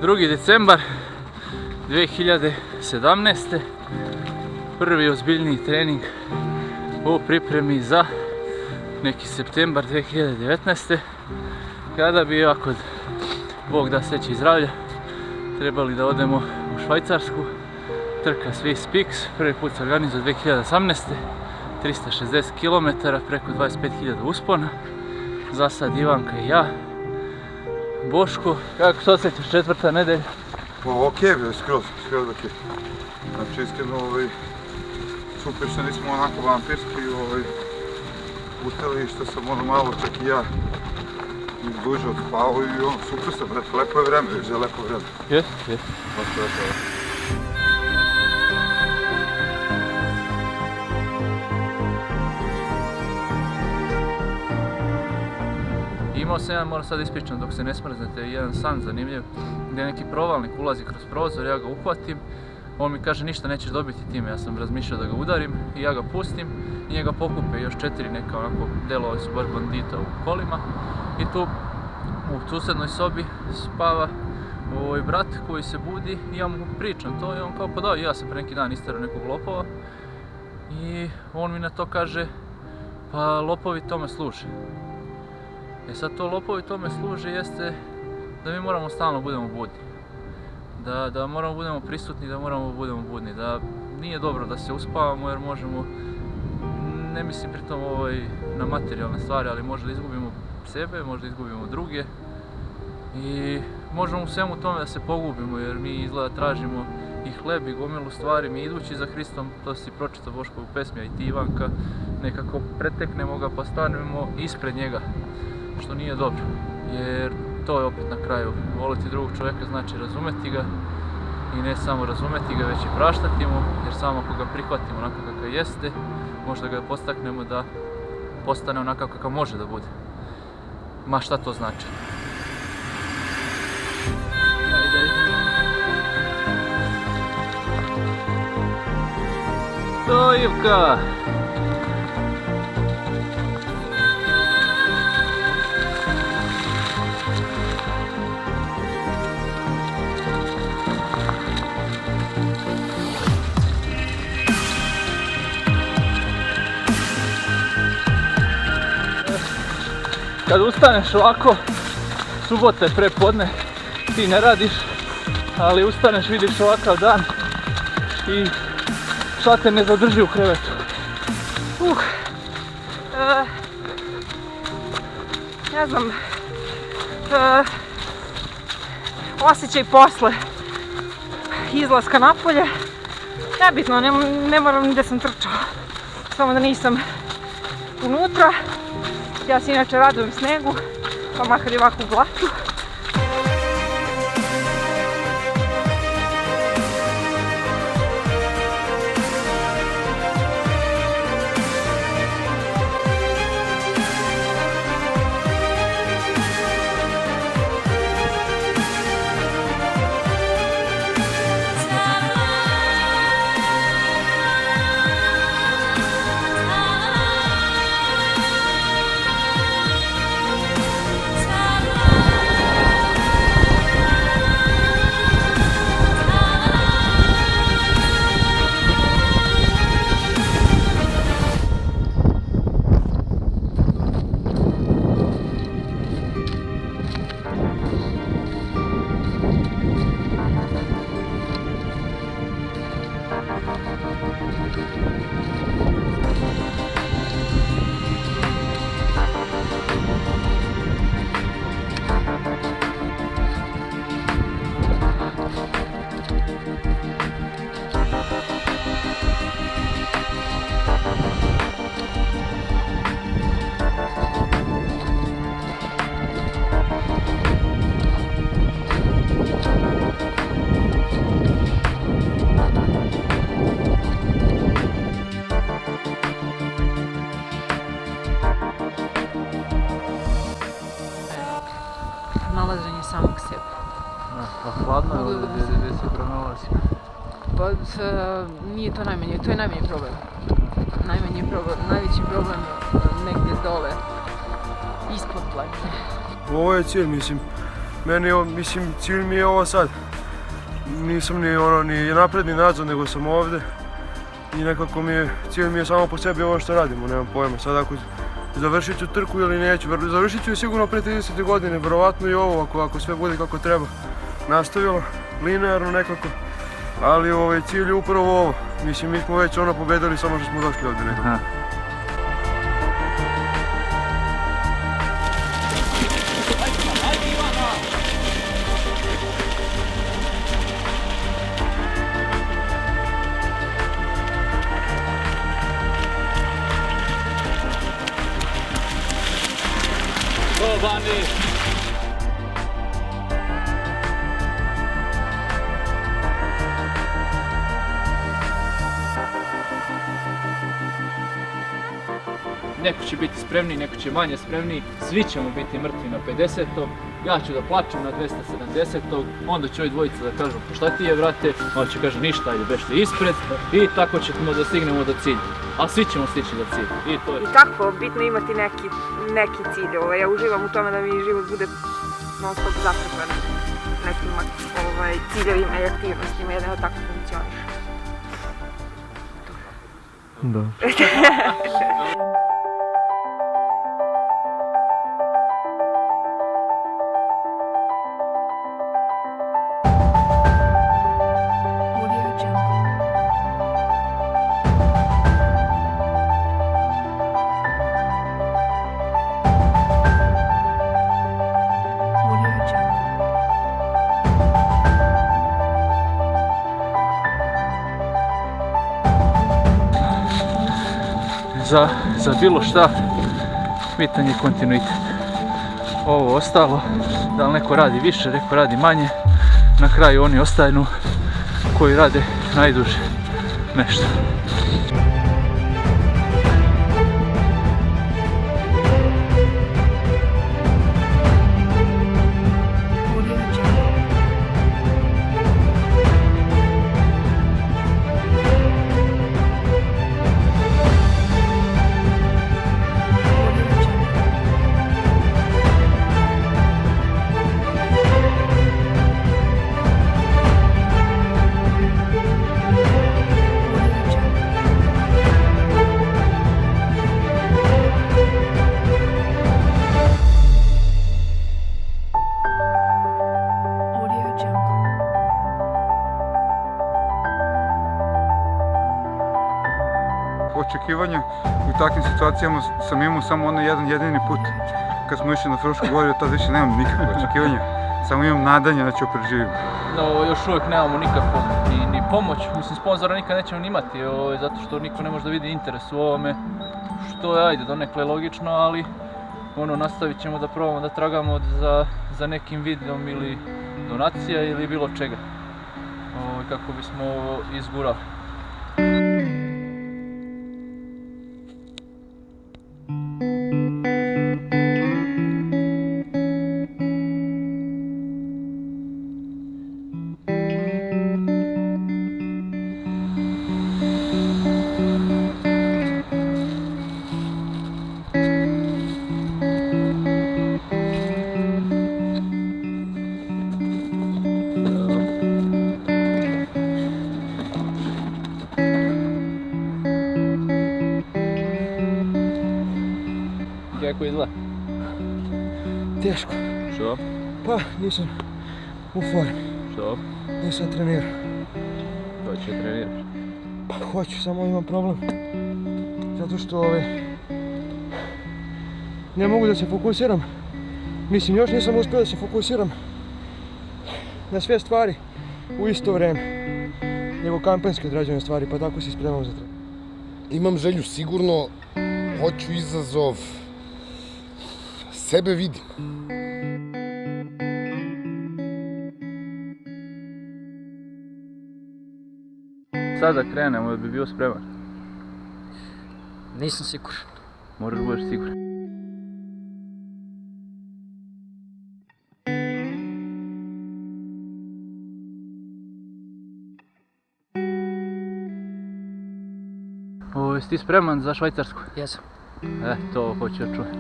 2. decembar 2017. Prvi ozbiljniji trening u pripremi za neki septembar 2019. Kada bi, ako Bog da sreće i zdravlja, trebali da odemo u Švajcarsku. Trka Swiss Peaks, prvi put se organizuje 2018. 360 km, preko 25.000 uspona. Za sad Ivanka i ja. Boško, kako se osjećaš, 4. nedelja? Okej, skroz okej. Znači iskreno super što nismo onako vampirski putali, što sam malo čak i ja duže odspavao i super sam, lepo je vreme, već je lepo vreme. Jest. Baš lepo. Imao sam jedan, moram sad ispričati dok se ne smrznete, jedan san zanimljiv gdje neki provalnik ulazi kroz prozor, ja ga uhvatim, on mi kaže ništa nećeš dobiti time, ja sam razmišljao da ga udarim i ja ga pustim i njega pokupe još 4 neka onako delovi su baš bandita u kolima i tu u susjednoj sobi spava brat koji se budi i ja mu pričam to i on kao pa da, ja sam pre neki dan isterao nekog lopova i on mi na to kaže pa lopovi tome služe. E sad to lopovi tome služe jeste da mi moramo stalno budemo budni. Da moramo budemo prisutni, da moramo budemo budni. Da nije dobro da se uspavamo jer možemo, ne mislim pritom na materijalne stvari, ali možda izgubimo sebe, možda izgubimo druge. I možemo u svemu tome da se pogubimo jer mi izgleda tražimo i hleb i gomilu stvari. Mi idući za Hristom, to si pročitao Boško u pesmi, a i ti Ivanka, nekako preteknemo ga pa stanemo ispred njega. Što nije dobro, jer to je opet na kraju, voliti drugog čovjeka znači razumeti ga i ne samo razumeti ga, već i praštati mu, jer samo ako ga prihvatimo onako kakav jeste, možda ga postaknemo da postane onako kakav može da bude. Ma šta to znači? Ajde. To Ivka! Kad ustaneš ovako, subota je prepodne, ti ne radiš, ali ustaneš, vidiš ovakav dan i šta te ne zadrži u krevetu? Ne znam, osjećaj posle izlaska napolje, nebitno, ne moram ni da sam trčala, samo da nisam unutra. Ja se inače radujem snegu, pa makar i ovako u blatu. Nalaženje samog sebe. Pa hladno je ovdje gdje se pronalazi. Pa nije to najmanje, to je najmanji problem. Najveći problem negdje dole, ispod planine. Ovo je cilj, mislim, mislim, cilj mi je ovo sad. Nisam ni napred ni nazad, nego sam ovdje. I nekako cilj mi je samo po sebi ovo što radimo, nemam pojma. Sad ako završit ću trku ili neću, završit ću je sigurno pre 30. godine, vjerovatno i ovo ako sve bude kako treba nastavilo, linearno nekako. Ali cilj je upravo ovo. Mislim, mi smo već pobedili, samo što smo došli ovdje nekako. Neko će biti spremniji, neko će manje spremniji, svi ćemo biti mrtvi na 50. Ja ću da plačem na 270. Onda će ovi dvojica da kažu pa šta ti je brate, on će kaže ništa, ajde bešli ispred i tako ćemo da stignemo do cilja. A svi ćemo stići do cilja i to je. I tako, bitno je imati neki cilj. Ja uživam u tome da mi život bude non stop zatrpan nekim ciljevima i aktivnostima, jedino tako funkcioniš. Da. Za bilo šta, bitan je kontinuitet. Ovo ostalo, da li neko radi više, neko radi manje, na kraju oni ostanu koji rade najduže nešto. Očekivanja u takvim situacijama sam imao samo onaj jedan jedini put. Kad smo išli na Frušku goru, tad više nemam nikakve očekivanja. Samo imam nadanje da ću preživim. No, još uvijek nemamo nikakvu ni pomoć. Mislim, sponzora nikad nećemo ni imati, zato što niko ne može da vidi interes u ovome. Što je, ajde, donekle logično, ali nastavit ćemo da probamo da tragamo za nekim vidom ili donacija ili bilo čega. Kako bismo ovo izgurali. Kako izgleda? Teško. Što? Pa, nisam u formi. Što? Nisam trenirao. To će treniraš? Pa hoću, samo imam problem. Zato što ne mogu da se fokusiram. Mislim, još nisam uspio da se fokusiram na sve stvari u isto vreme. Nego kampanjske odrađene stvari, pa tako se spremam za trening. Imam želju sigurno, hoću izazov, sebe vidim. Sada krenemo da bi bio spreman. Nisam siguran. Moraš budeš siguran. Jesi ti spreman za Švajcarsku? Jesam. To hoću da čujem.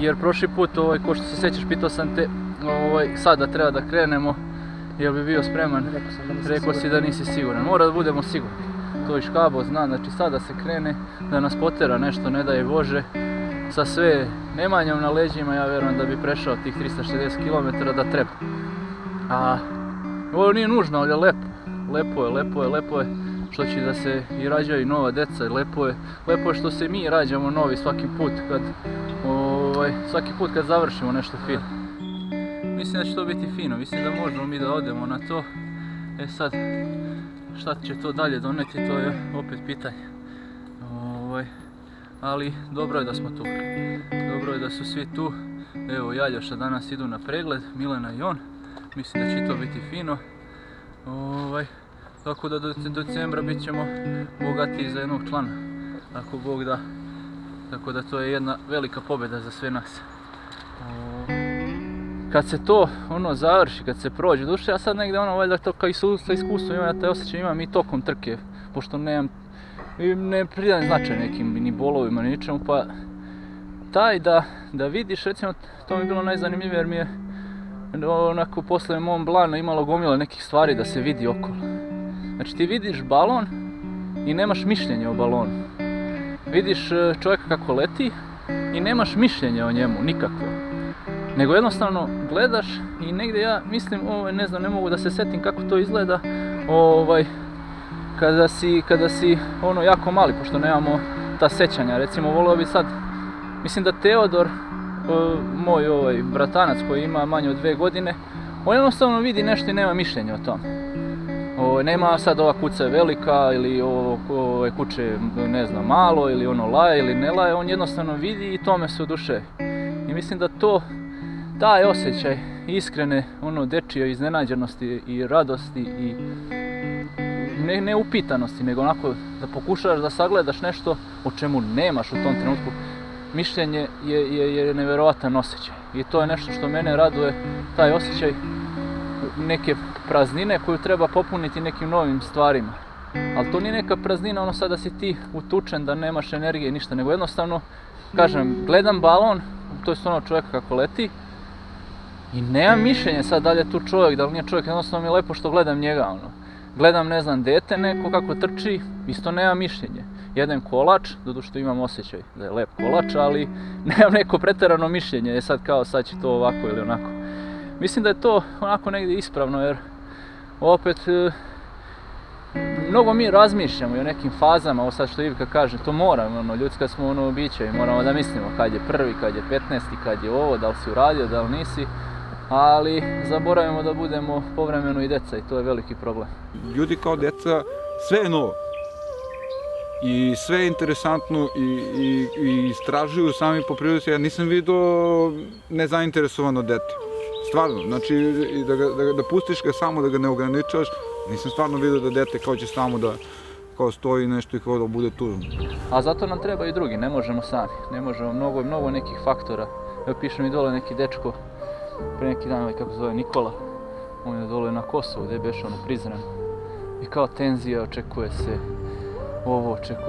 Jer prošli put, ko što se sjećaš, pitao sam te sada treba da krenemo, jel bi bio spreman? Rekao si da nisi siguran. Mora da budemo sigurni. To i Škabo zna, znači sada se krene, da nas potera nešto, ne daj Bože. Sa sve Nemanjom na leđima, ja vjerujem da bi prešao tih 360 km da treba. A ovo nije nužno, ali je lepo. Lepo je što će da se i rađaju nova deca, lepo je što se mi rađamo novi svaki put kad završimo nešto fino. Mislim da će to biti fino, mislim da možemo mi da odemo na to. Sad, šta će to dalje doneti, to je opet pitanje. Ali dobro je da smo tu. Dobro je da su svi tu. Evo, Jaljoša danas idu na pregled, Milena i on. Mislim da će to biti fino. Tako da do decembra bit ćemo bogatiji za jednog člana. Ako Bog da. Tako da to je jedna velika pobjeda za sve nas. Kad se to završi, kad se prođe, duše ja sad negdje valjda to kao iskustvo imam, ja taj osjećaj imam i tokom trke, pošto ne pridajem značaj nekim ni bolovima ni ničemu, pa taj da vidiš, recimo to mi je bilo najzanimljivije jer mi je onako posle Mont Blanca imalo gomila nekih stvari da se vidi okolo. Znači ti vidiš balon i nemaš mišljenja o balonu. Vidiš čovjeka kako leti i nemaš mišljenja o njemu, nikakvo. Nego jednostavno gledaš i negdje ja mislim, ne znam, ne mogu da se setim kako to izgleda, kada si jako mali, pošto nemamo ta sećanja. Recimo volio bi sad, mislim da Teodor, moj bratanac koji ima manje od 2 godine, on jednostavno vidi nešto i nema mišljenja o tom. Nema sad ova kuća je velika ili ove kuće ne znam malo ili ono laje ili ne laje, on jednostavno vidi i tome se oduševi. I mislim da taj osjećaj iskrene dečije iznenađenosti i radosti i ne upitanosti, nego onako da pokušaš da sagledaš nešto o čemu nemaš u tom trenutku. Mišljenje je nevjerojatan osjećaj i to je nešto što mene raduje, taj osjećaj neke praznine koju treba popuniti nekim novim stvarima. Ali to nije neka praznina sad da si ti utučen, da nemaš energije i ništa, nego jednostavno, kažem, gledam balon, to je čovjeka kako leti i nemam mišljenje sad da li je tu čovjek, da li nije čovjek, jednostavno mi je lepo što gledam njega. Gledam, ne znam, dete neko kako trči, isto nemam mišljenje. Jedem kolač, doduše što imam osjećaj da je lep kolač, ali nemam neko pretjerano mišljenje, sad će to ovako ili onako. Mislim da je to onako negdje ispravno jer opet mnogo mi razmišljamo i o nekim fazama, ovo sad što Ivka kaže, to moramo, ljudska smo bića i moramo da mislimo kad je prvi, kad je 15, kad je ovo, da li si uradio, da li nisi, ali zaboravimo da budemo povremeno i deca i to je veliki problem. Ljudi kao deca, sve je novo. I sve je interesantno i istražuju sami po prirodi. Ja nisam vidio nezainteresovano dete. Stvarno, znači da pustiš ga samo, da ga ne ograničaš, nisam stvarno vidio da dete kao će samo da stoji nešto i kao da bude tu. A zato nam treba i drugi, ne možemo sami, ne možemo, mnogo nekih faktora. Evo piše mi dole neki dečko, pre neki dan, kako zove Nikola, on je dole na Kosovu, gdje je beš Prizren. I kao tenzija, očekuje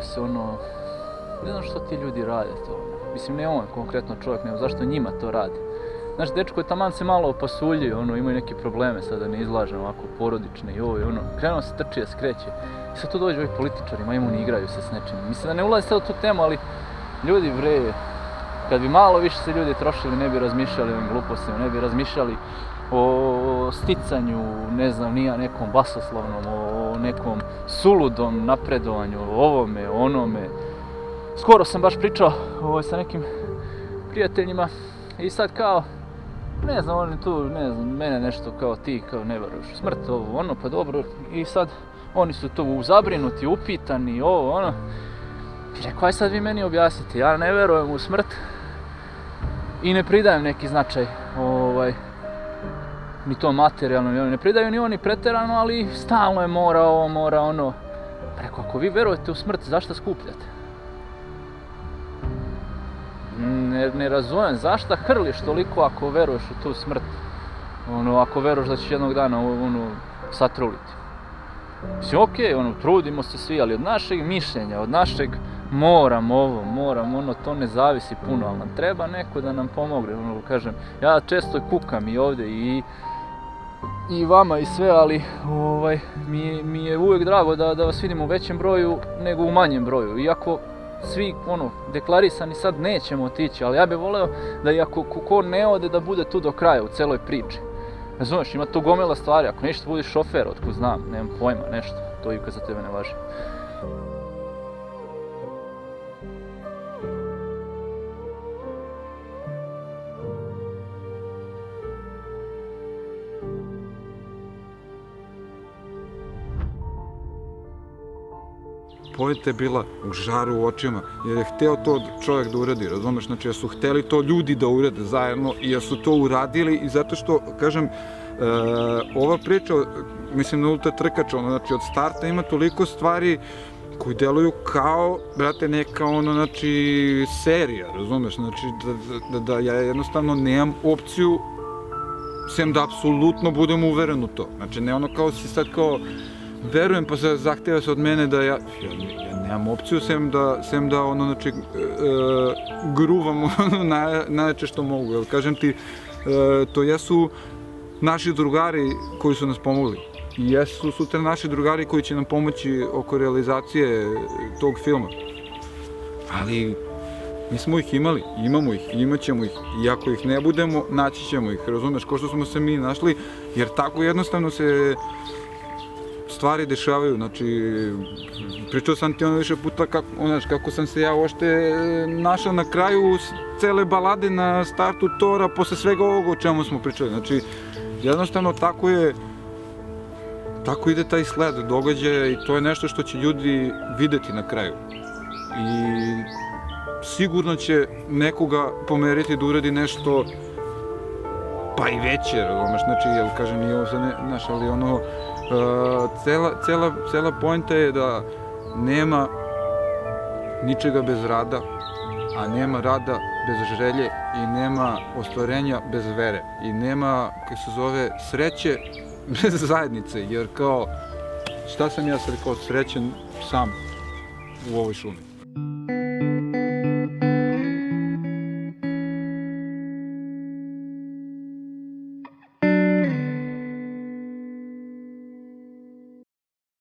se ono, ne znam što ti ljudi rade to. Mislim, ne on konkretno čovjek, nego zašto njima to radi. Znaš, dečko je taman se malo opasuljio, imaju neke probleme, sad da ne izlažem ovako porodične i ovo i ono. Krenuo se trči, skreće. I sad tu dođu ovi političari, majmuni igraju se s nečim. Mislim da ne ulazi sad u tu temu, ali ljudi bre, kad bi malo više se ljudi trošili, ne bi razmišljali o ovim glupostima, ne bi razmišljali o sticanju, ne znam, nija nekom basoslovnom, o nekom suludom napredovanju, o ovome, onome. Skoro sam baš pričao sa nekim prijateljima i sad kao, ne znam, oni tu, ne znam, mene nešto kao ti, kao ne veruješ u smrt, ovo, ono, pa dobro, i sad oni su tu zabrinuti, upitani, ovo, ono. I rekao, aj sad vi meni objasnite, ja ne verujem u smrt i ne pridajem neki značaj, ni to materijalno, ne pridaju ni oni pretjerano, ali stalno je mora ovo, mora ono. Rekao, ako vi verujete u smrt, zašto skupljate? Ne razumijem, zašto hrliš toliko ako veruješ u tu smrt? Ako veruješ da ćeš jednog dana satruliti. Mislim, okej, trudimo se svi, ali od našeg mišljenja, od našeg moram ovo, moram ono, to ne zavisi puno, ali nam treba neko da nam pomogne, ono, kažem, ja često kukam i ovdje i vama i sve, ali mi je uvijek drago da vas vidim u većem broju nego u manjem broju, iako svi ono, deklarisani sad nećemo otići, ali ja bih voleo da i ako ko ne ode da bude tu do kraja u celoj priči. Razumeš, ima tu gomila stvari, ako nešto budiš šofer, otkud znam, nemam pojma, nešto, to i kad za tebe ne važi. Poenta je bila u žaru u očima, jer je hteo to čovjek da uradi, razumeš? Znači, jer su hteli to ljudi da urade zajedno i jer su to uradili i zato što, kažem, ova priča, mislim, nulta trkača, znači, od starta ima toliko stvari koji deluju kao, brate, neka ono, znači, serija, razumeš? Znači, da ja jednostavno nemam opciju, sem da apsolutno budem uveren u to. Znači, ne ono kao si sad kao, verujem pa se zahteva se od mene da ja nemam opciju sem da ono, znači, gruvam ono najjače što mogu, jer kažem ti, to jesu naši drugari koji su nas pomogli i jesu sutra naši drugari koji će nam pomoći oko realizacije tog filma, ali mi smo ih imali, imamo ih, imat ćemo ih i ako ih ne budemo, naći ćemo ih, razumeš, ko što smo se mi našli, jer tako jednostavno se stvari dešavaju, znači, pričao sam ti ono više puta kako sam se ja uopšte našao na kraju cele balade na startu Tora posle svega ovoga o čemu smo pričali, znači, jednostavno tako ide taj sled događaja i to je nešto što će ljudi videti na kraju i sigurno će nekoga pomeriti da uradi nešto pa i veće, razumeš, znači, jel kažem i ovo sad ne, znaš, ali ono, cela poenta je da nema ničega bez rada, a nema rada bez želje i nema ostvarenja bez vere i nema, kako se zove, sreće bez zajednice, jer kao, šta sam ja sad kao srećen sam u ovoj šumi.